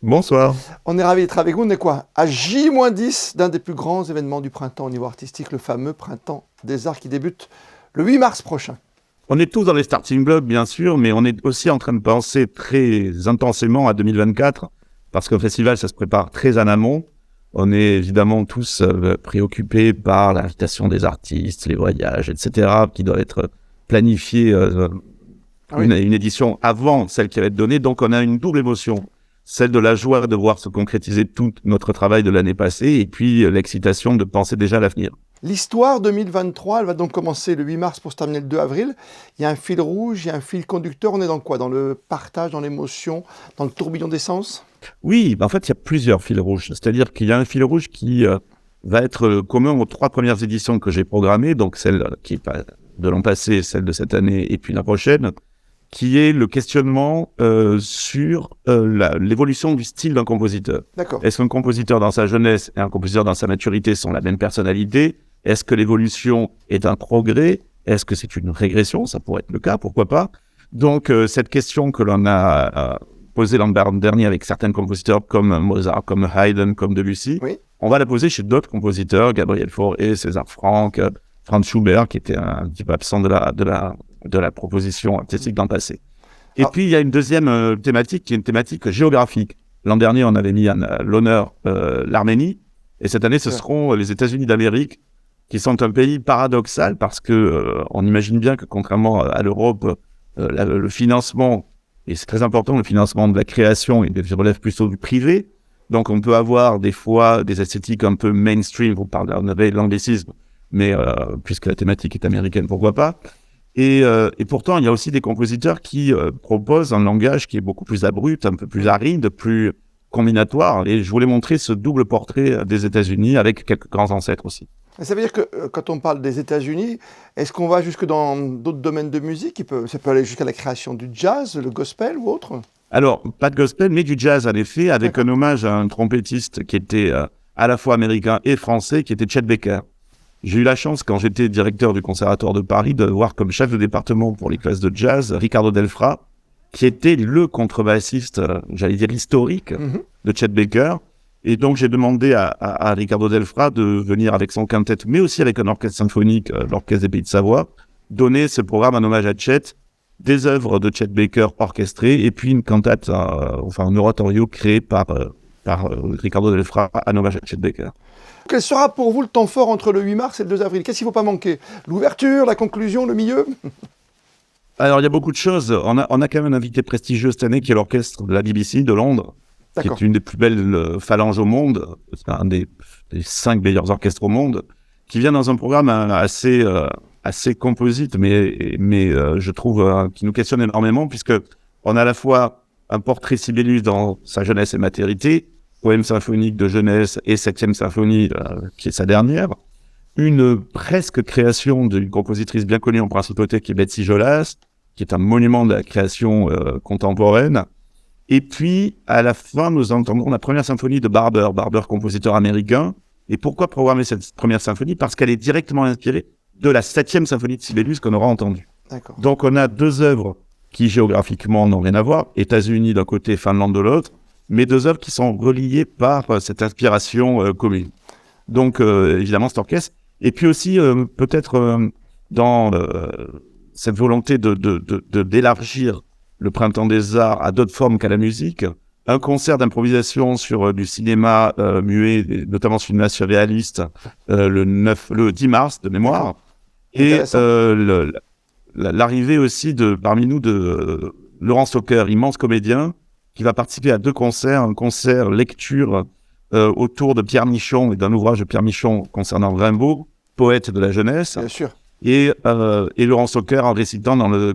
Bonsoir. On est ravis d'être avec vous. On est quoi? À J-10 d'un des plus grands événements du printemps au niveau artistique, le fameux Printemps des Arts qui débute le 8 mars prochain. On est tous dans les starting blocks, bien sûr, mais on est aussi en train de penser très intensément à 2024, parce qu'un festival, ça se prépare très en amont. On est évidemment tous préoccupés par l'invitation des artistes, les voyages, etc., qui doivent être planifiés une édition avant celle qui va être donnée. Donc, on a une double émotion. Celle de la joie de voir se concrétiser tout notre travail de l'année passée et puis l'excitation de penser déjà à l'avenir. L'histoire 2023, elle va donc commencer le 8 mars pour se terminer le 2 avril. Il y a un fil rouge, il y a un fil conducteur. On est dans quoi? Dans le partage, dans l'émotion, dans le tourbillon d'essence? Oui, en fait, il y a plusieurs fils rouges. C'est-à-dire qu'il y a un fil rouge qui va être commun aux 3 premières éditions que j'ai programmées, donc celle qui est de l'an passé, celle de cette année et puis la prochaine, qui est le questionnement sur l'évolution du style d'un compositeur. D'accord. Est-ce qu'un compositeur dans sa jeunesse et un compositeur dans sa maturité sont la même personnalité? Est-ce que l'évolution est un progrès? Est-ce que c'est une régression? Ça pourrait être le cas, pourquoi pas? Donc, cette question que l'on a posée l'an dernier avec certains compositeurs comme Mozart, comme Haydn, comme Debussy, Oui. on va la poser chez d'autres compositeurs, Gabriel Fauré, César Franck, Franz Schubert, qui était un petit peu absent de la proposition artistique dans le passé. Et puis, il y a une deuxième thématique qui est une thématique géographique. L'an dernier, on avait mis à l'honneur l'Arménie. Et cette année, ce seront les États-Unis d'Amérique, qui sont un pays paradoxal parce que on imagine bien que, contrairement à l'Europe, le financement, et c'est très important, le financement de la création, il relève plutôt du privé. Donc, on peut avoir des fois des esthétiques un peu mainstream, vous parlerez de l'anglicisme, mais puisque la thématique est américaine, pourquoi pas. Et pourtant, il y a aussi des compositeurs qui proposent un langage qui est beaucoup plus abrupt, un peu plus aride, plus combinatoire. Et je voulais montrer ce double portrait des États-Unis avec quelques grands ancêtres aussi. Ça veut dire que quand on parle des États-Unis, est-ce qu'on va jusque dans d'autres domaines de musique? Ça peut aller jusqu'à la création du jazz, le gospel ou autre? Alors, pas de gospel, mais du jazz, en effet, avec un hommage à un trompettiste qui était à la fois américain et français, qui était Chet Baker. J'ai eu la chance, quand j'étais directeur du Conservatoire de Paris, de voir comme chef de département pour les classes de jazz Ricardo Delfra, qui était le contrebassiste, j'allais dire historique, de Chet Baker. Et donc, j'ai demandé à Ricardo Delfra de venir avec son quintet, mais aussi avec un orchestre symphonique, l'Orchestre des Pays de Savoie, donner ce programme en hommage à Chet, des œuvres de Chet Baker orchestrées, et puis une cantate, un oratorio créé par Ricardo Delfra en hommage à Chet Baker. Quel sera pour vous le temps fort entre le 8 mars et le 2 avril? Qu'est-ce qu'il ne faut pas manquer? L'ouverture, la conclusion, le milieu? Alors, il y a beaucoup de choses. On a quand même un invité prestigieux cette année qui est l'orchestre de la BBC de Londres, qui est une des plus belles phalanges au monde, c'est un des 5 meilleurs orchestres au monde, qui vient dans un programme assez composite, mais je trouve qui nous questionne énormément, puisque on a à la fois un portrait Sibelius dans sa jeunesse et maturité, poème symphonique de jeunesse et 7e symphonie, qui est sa dernière, une presque création d'une compositrice bien connue en principauté qui est Betsy Jolas, qui est un monument de la création contemporaine. Et puis, à la fin, nous entendons la première symphonie de Barber, compositeur américain. Et pourquoi programmer cette première symphonie? Parce qu'elle est directement inspirée de la 7e symphonie de Sibelius qu'on aura entendue. Donc, on a 2 œuvres qui, géographiquement, n'ont rien à voir. États-Unis d'un côté, Finlande de l'autre. Mais 2 œuvres qui sont reliées par cette inspiration commune. Donc, évidemment, cet orchestre. Et puis aussi, peut-être dans cette volonté d'élargir le Printemps des Arts à d'autres formes qu'à la musique, un concert d'improvisation sur du cinéma muet, notamment cinéma surréaliste, le 10 mars de mémoire. Et l'arrivée aussi parmi nous de Laurent Stocker, immense comédien, qui va participer à 2 concerts, un concert lecture autour de Pierre Michon et d'un ouvrage de Pierre Michon concernant Rimbaud, poète de la jeunesse. Bien sûr. Et Laurent Stocker en récitant dans le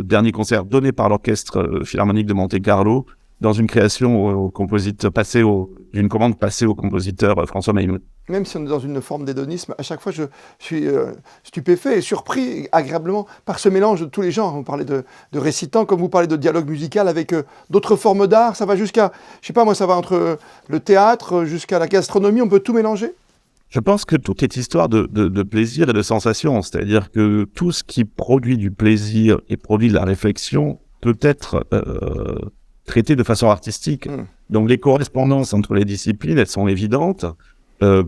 dernier concert donné par l'Orchestre Philharmonique de Monte-Carlo, dans une création d'une commande passée au compositeur François Mahimoud. Même si on est dans une forme d'hédonisme, à chaque fois je suis stupéfait et surpris agréablement par ce mélange de tous les genres. Vous parlez de récitant, comme vous parlez de dialogue musical avec d'autres formes d'art. Ça va jusqu'à, je sais pas moi, ça va entre le théâtre jusqu'à la gastronomie, on peut tout mélanger? Je pense que tout est histoire de plaisir et de sensation. C'est-à-dire que tout ce qui produit du plaisir et produit de la réflexion peut être traitées de façon artistique. Donc les correspondances entre les disciplines, elles sont évidentes.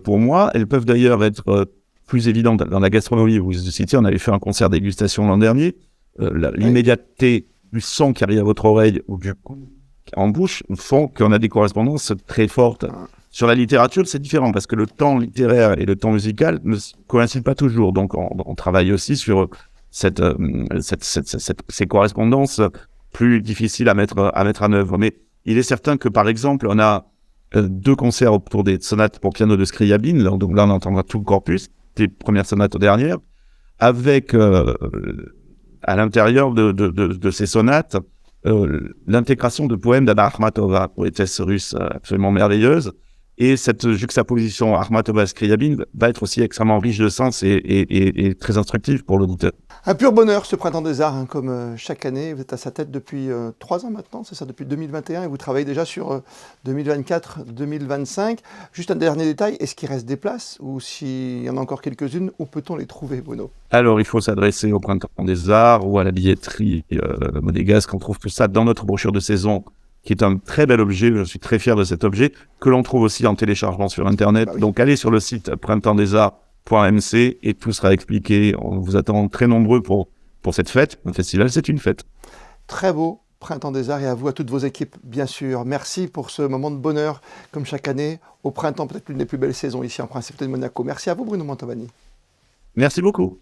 Pour moi, elles peuvent d'ailleurs être plus évidentes dans la gastronomie. Vous citiez, on avait fait un concert dégustation l'an dernier. L'immédiateté du son qui arrive à votre oreille ou du coup en bouche font qu'on a des correspondances très fortes. Sur la littérature, c'est différent parce que le temps littéraire et le temps musical ne coïncident pas toujours. Donc, on travaille aussi sur ces correspondances plus difficiles à mettre en œuvre. Mais il est certain que, par exemple, on a 2 concerts autour des sonates pour piano de Scriabine. Donc là, on entendra tout le corpus, des premières sonates aux dernières, avec à l'intérieur de ces sonates l'intégration de poèmes d'Anna Akhmatova, poétesse russe absolument merveilleuse. Et cette juxtaposition Akhmatova-Scriabine va être aussi extrêmement riche de sens et très instructive pour l'auditeur. Un pur bonheur, ce Printemps des Arts, comme chaque année. Vous êtes à sa tête depuis 3 ans maintenant, c'est ça, depuis 2021, et vous travaillez déjà sur 2024-2025. Juste un dernier détail, est-ce qu'il reste des places, ou s'il y en a encore quelques-unes, où peut-on les trouver, Bruno? Alors, il faut s'adresser au Printemps des Arts ou à la billetterie monégasque. On trouve tout ça dans notre brochure de saison, qui est un très bel objet, je suis très fier de cet objet, que l'on trouve aussi en téléchargement sur Internet. Oui. Donc allez sur le site printemps-des-arts.mc et tout sera expliqué. On vous attend très nombreux pour cette fête. Le festival, c'est une fête. Très beau Printemps des Arts, et à vous, à toutes vos équipes, bien sûr. Merci pour ce moment de bonheur, comme chaque année, au printemps, peut-être l'une des plus belles saisons ici en Principauté de Monaco. Merci à vous, Bruno Mantovani. Merci beaucoup.